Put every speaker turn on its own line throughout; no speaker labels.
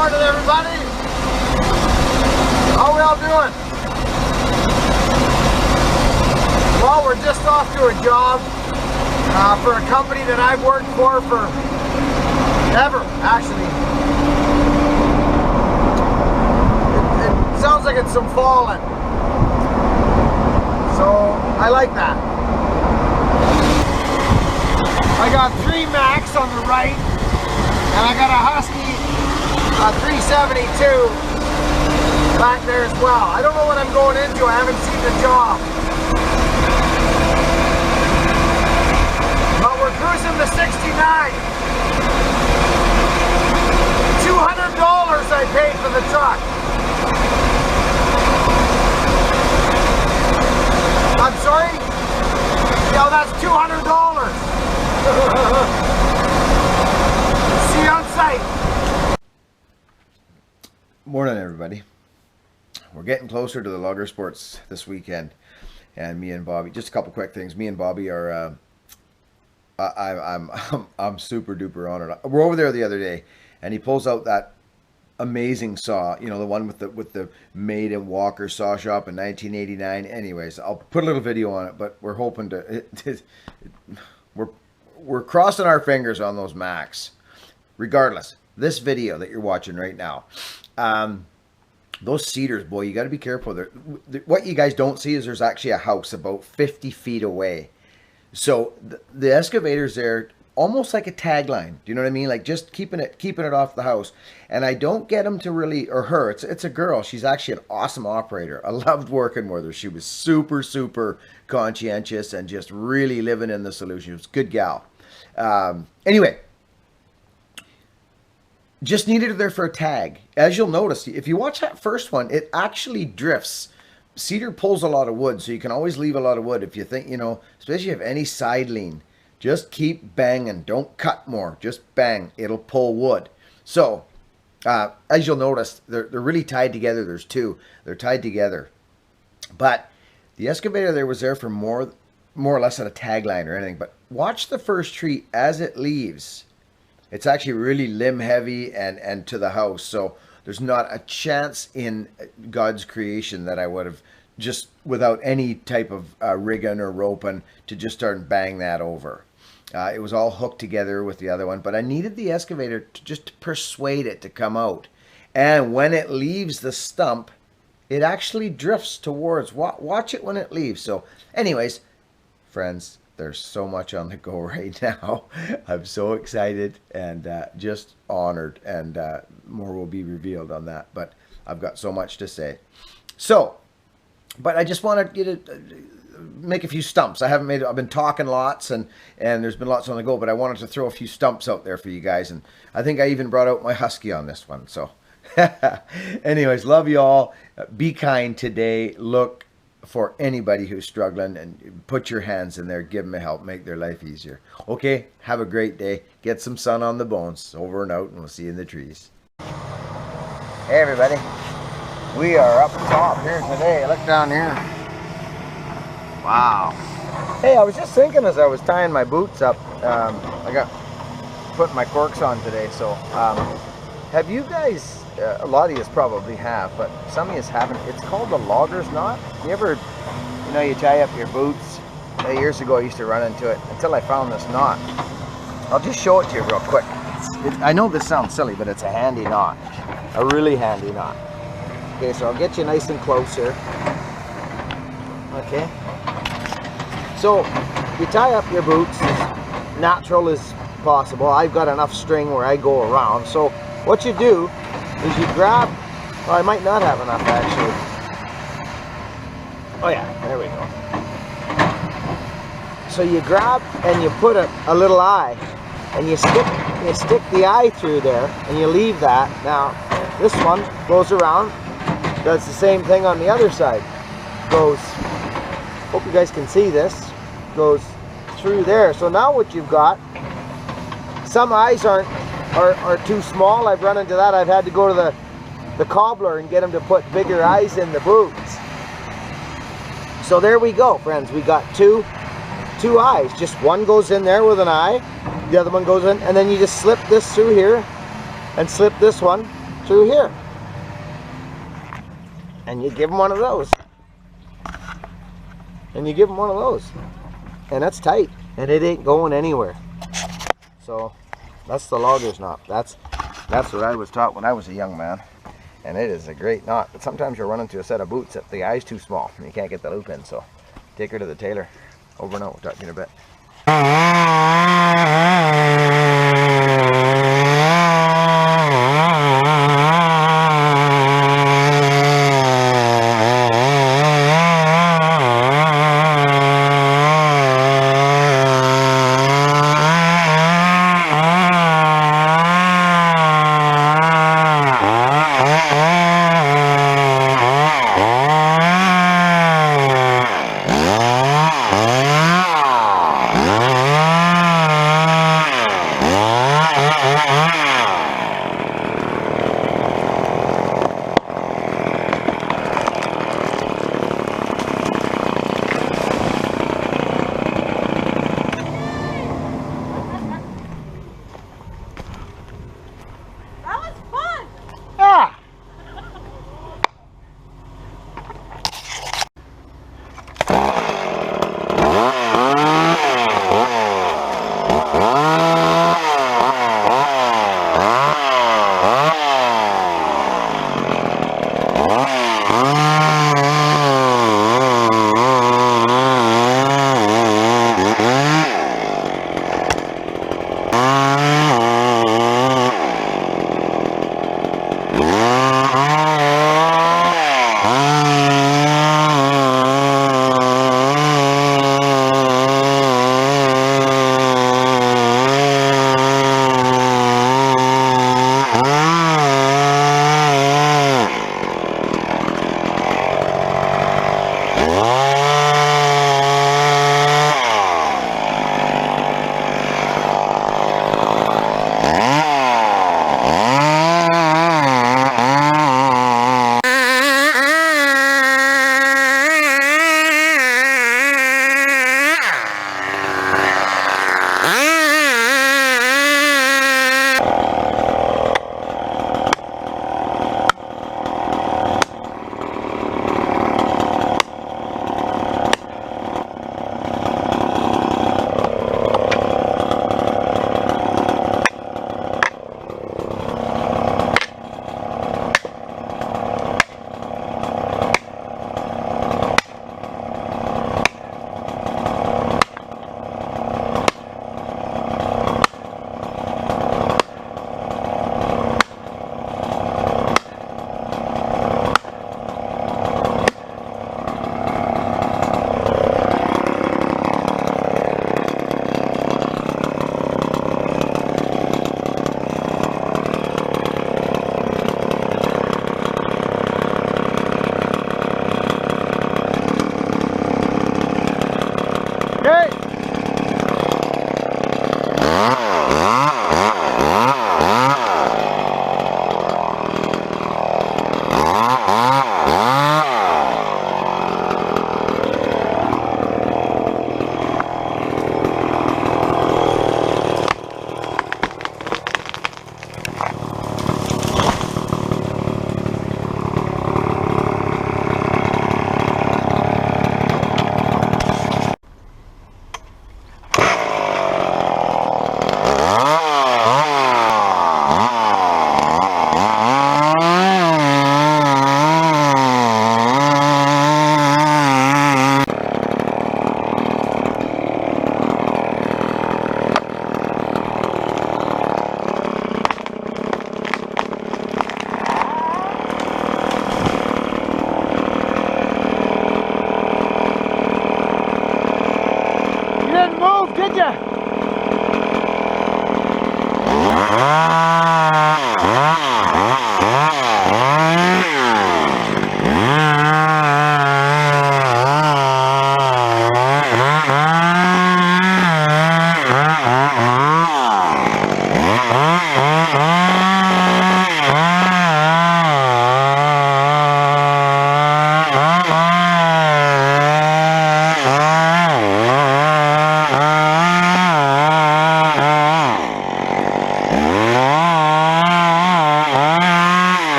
morning, everybody. How we all doing? Well, we're just off to a job for a company that I've worked for ever, actually. It sounds like it's some falling. So, I like that. I got 3 Max on the right, and I got a Husky 372 back there as well. I don't know what I'm going into. I haven't seen the job. But we're cruising to 69. $200 I paid for the truck. I'm sorry? Yeah, that's $200. See you on site.
Morning, everybody. We're getting closer to the Logger Sports this weekend, and me and Bobby, just a couple quick things. Me and Bobby are I'm super duper honored. We're over there the other day, and he pulls out that amazing saw, you know, the one with the made in Walker saw shop in 1989. Anyways, I'll put a little video on it, but we're hoping to we're crossing our fingers on those Macs. Regardless, this video that you're watching right now, those cedars, boy, you got to be careful. What you guys don't see is there's actually a house about 50 feet away. So the excavator's there, almost like a tagline. Do you know what I mean? Like just keeping it off the house. And I don't get him to really, or her. It's a girl. She's actually an awesome operator. I loved working with her. She was super, super conscientious and just really living in the solution. She was a good gal. Anyway, just needed her there for a tag. As you'll notice, if you watch that first one, it actually drifts. Cedar pulls a lot of wood, so you can always leave a lot of wood if you think, you know, especially if you have any side lean. Just keep banging. Don't cut more. Just bang. It'll pull wood. So, as you'll notice, they're really tied together. There's 2. They're tied together. But the excavator there was there for more or less at a tagline or anything. But watch the first tree as it leaves. It's actually really limb heavy and to the house. So there's not a chance in God's creation that I would have just without any type of rigging or roping to just start and bang that over. It was all hooked together with the other one, but I needed the excavator to just persuade it to come out. And when it leaves the stump, it actually drifts towards, watch it when it leaves. So anyways, friends, there's so much on the go right now. I'm so excited and just honored, and more will be revealed on that, but I've got so much to say. So, but I just wanted you to make a few stumps. I've been talking lots and there's been lots on the go, but I wanted to throw a few stumps out there for you guys. And I think I even brought out my Husky on this one. So anyways, love you all. Be kind today. Look for anybody who's struggling and put your hands in there, give them a help, make their life easier. Okay, have a great day. Get some sun on the bones. Over and out, and we'll see you in the trees. Hey everybody, we are up top here today. Look down here. Wow. Hey, I was just thinking as I was tying my boots up, I got putting my corks on today, so have you guys, a lot of you probably have, but some of you haven't, it's called the logger's knot. You ever, you know, you tie up your boots, years ago I used to run into it until I found this knot. I'll just show it to you real quick. I know this sounds silly, but it's a handy knot, a really handy knot. Okay, so I'll get you nice and close here. Okay. So you tie up your boots as natural as possible. I've got enough string where I go around. So what you do is you grab, well, I might not have enough actually. Oh yeah, there we go. So you grab and you put a little eye and you stick the eye through there and you leave that. Now this one goes around, does the same thing on the other side. Goes, hope you guys can see this, goes through there. So now what you've got, some eyes are too small. I've run into that. I've had to go to the cobbler and get him to put bigger eyes in the boots. So there we go, friends. We got two eyes. Just one goes in there with an eye, the other one goes in, and then you just slip this through here and slip this one
through here. And you give them one of those. And you give them one of those. And that's tight. And it ain't going anywhere. So that's the logger's knot. That's what I was taught when I was a young man. And it is a great knot. But sometimes you'll run into a set of boots that the eye's too small and you can't get the loop in. So take her to the tailor. Over and out. We'll talk to you in a bit.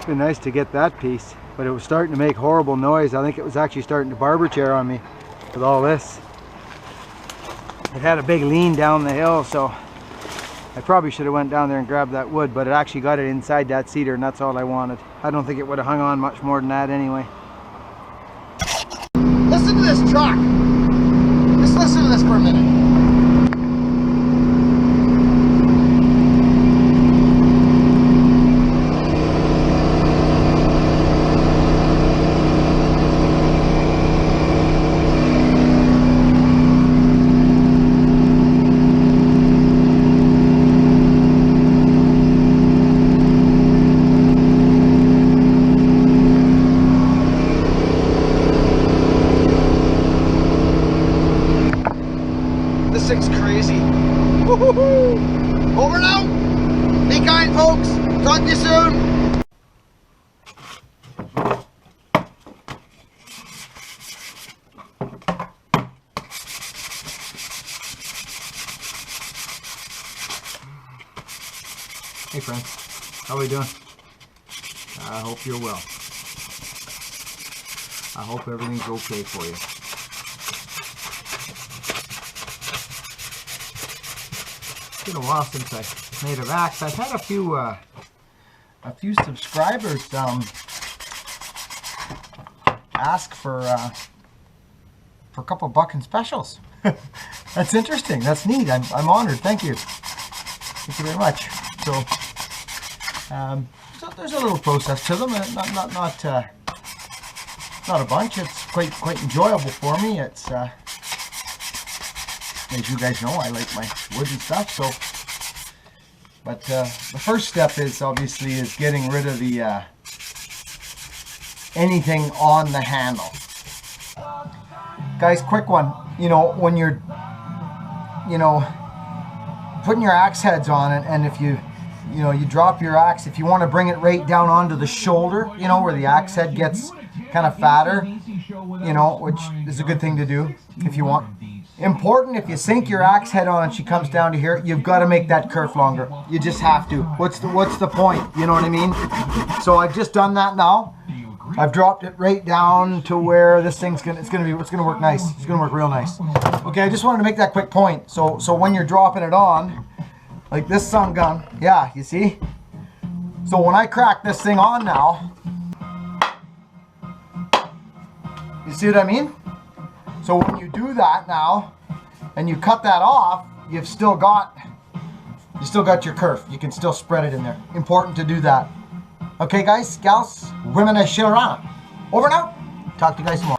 Been nice to get that piece, but it was starting to make horrible noise. I think it was actually starting to barber chair on me with all this. It had a big lean down the hill, so I probably should have went down there and grabbed that wood, but it actually got it inside that cedar, and that's all I wanted. I don't think it would have hung on much more than that anyway.
Listen to this truck. Just listen to this for a minute. This thing's crazy. Woohoo! Over and out. Be kind, folks. Talk to you soon.
Hey friends, how are we doing? I hope you're well. I hope everything's okay for you. It's been a while since I made an axe. I've had a few subscribers ask for a couple bucking specials. That's interesting. That's neat. I'm honored. Thank you. Thank you very much. So there's a little process to them. Not a bunch. It's quite enjoyable for me. It's as you guys know, I like my wood and stuff. So, but the first step is obviously getting rid of the anything on the handle. Guys, quick one. You know, when you're putting your axe heads on it, and if you drop your axe, if you want to bring it right down onto the shoulder, where the axe head gets kind of fatter, which is a good thing to do if you want. Important, if you sink your axe head on and she comes down to here, you've got to make that kerf longer. You just have to. What's the point? You know what I mean? So I've just done that now. I've dropped it right down to where this thing's gonna work nice. It's gonna work real nice. Okay, I just wanted to make that quick point. So when you're dropping it on, like this sun gun, yeah, you see? So when I crack this thing on now, you see what I mean? So when you do that now, and you cut that off, you've still got your kerf. You can still spread it in there. Important to do that. Okay, guys, gals, women as shit around. Over and out. Talk to you guys tomorrow.